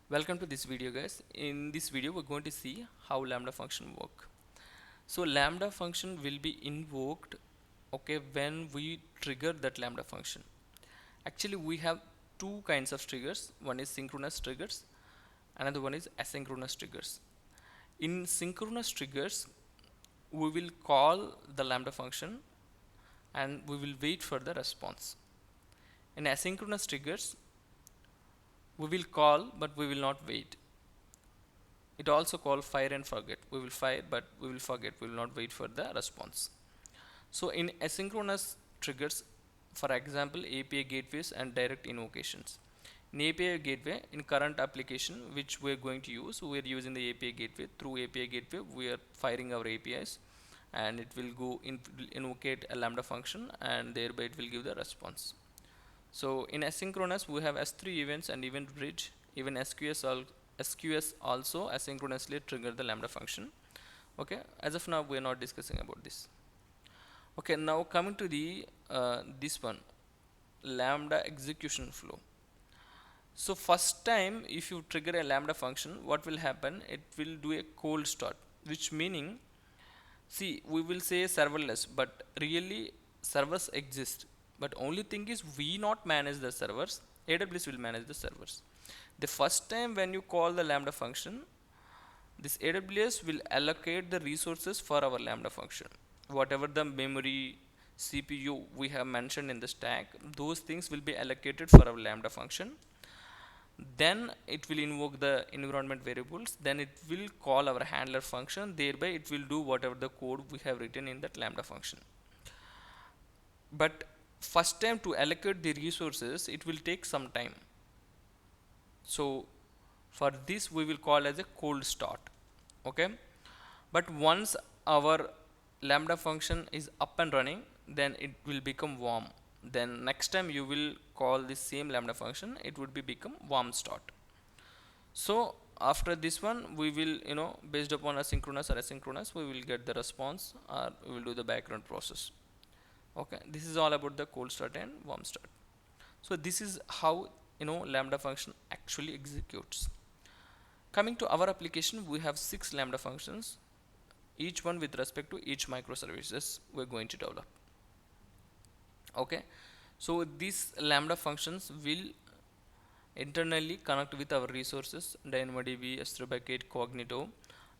Welcome to this video, guys. In this video we're going to see how lambda function work. So lambda function will be invoked, okay, when we trigger that lambda function. Actually we have two kinds of triggers. One is synchronous triggers, another one is asynchronous triggers. In synchronous triggers we will call the lambda function and we will wait for the response. In asynchronous triggers we will call but we will not wait. It also called fire and forget. We will fire but we will forget. We will not wait for the response. So in asynchronous triggers, for example, API gateways and direct invocations. In API gateway, in current application which we are going to use, we are using the API gateway. Through API gateway, we are firing our APIs, and it will go invocate a lambda function, and thereby it will give the response. So in asynchronous, we have S3 events and event bridge. Even SQS also asynchronously trigger the lambda function. Okay, as of now we are not discussing about this. Okay, now coming to the this one, lambda execution flow. So first time if you trigger a lambda function, what will happen? It will do a cold start, which meaning, see, we will say serverless, but really servers exist. But only thing is we not manage the servers. AWS will manage the servers. The first time when you call the lambda function, this AWS will allocate the resources for our lambda function. Whatever the memory, CPU we have mentioned in the stack, those things will be allocated for our lambda function. Then it will invoke the environment variables. Then it will call our handler function. Thereby it will do whatever the code we have written in that lambda function. But first time to allocate the resources, it will take some time. So for this we will call as a cold start. Okay, but once our lambda function is up and running, then it will become warm. Then next time you will call this same lambda function, it would be become warm start. So after this one we will, based upon asynchronous or asynchronous, we will get the response, or we will do the background process. Okay, this is all about the cold start and warm start. So this is how lambda function actually executes. Coming to our application, we have 6 lambda functions, each one with respect to each microservices we're going to develop. Okay, so these lambda functions will internally connect with our resources, DynamoDB, S3 bucket, Cognito,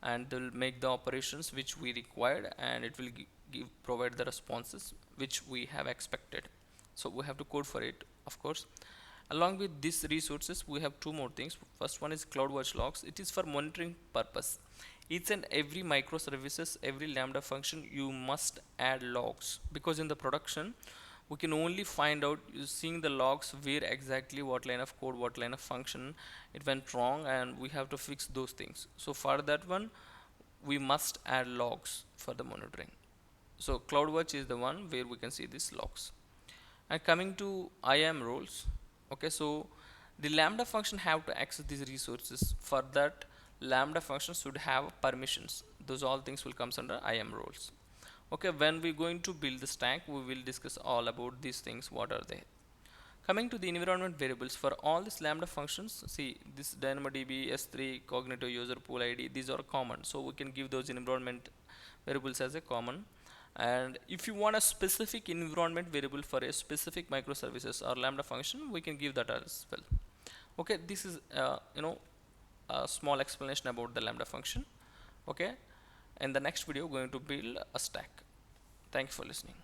and they'll make the operations which we required, and it will provide the responses which we have expected. So we have to code for it, of course. Along with these resources, we have two more things. First one is CloudWatch logs. It is for monitoring purpose. Each and every microservices, every lambda function, you must add logs, because in the production we can only find out seeing the logs where exactly what line of code, what line of function it went wrong, and we have to fix those things. So for that one we must add logs for the monitoring. So CloudWatch is the one where we can see these logs. And coming to IAM roles, okay, so the lambda function have to access these resources. For that, lambda function should have permissions. Those all things will comes under IAM roles. Okay, when we going to build the stack, we will discuss all about these things, what are they. Coming to the environment variables, for all these lambda functions, see this DynamoDB, S3, Cognito, user pool ID, these are common, so we can give those environment variables as a common. And if you want a specific environment variable for a specific microservices or lambda function, we can give that as well. Okay, this is a small explanation about the lambda function. Okay, in the next video, we're going to build a stack. Thank you for listening.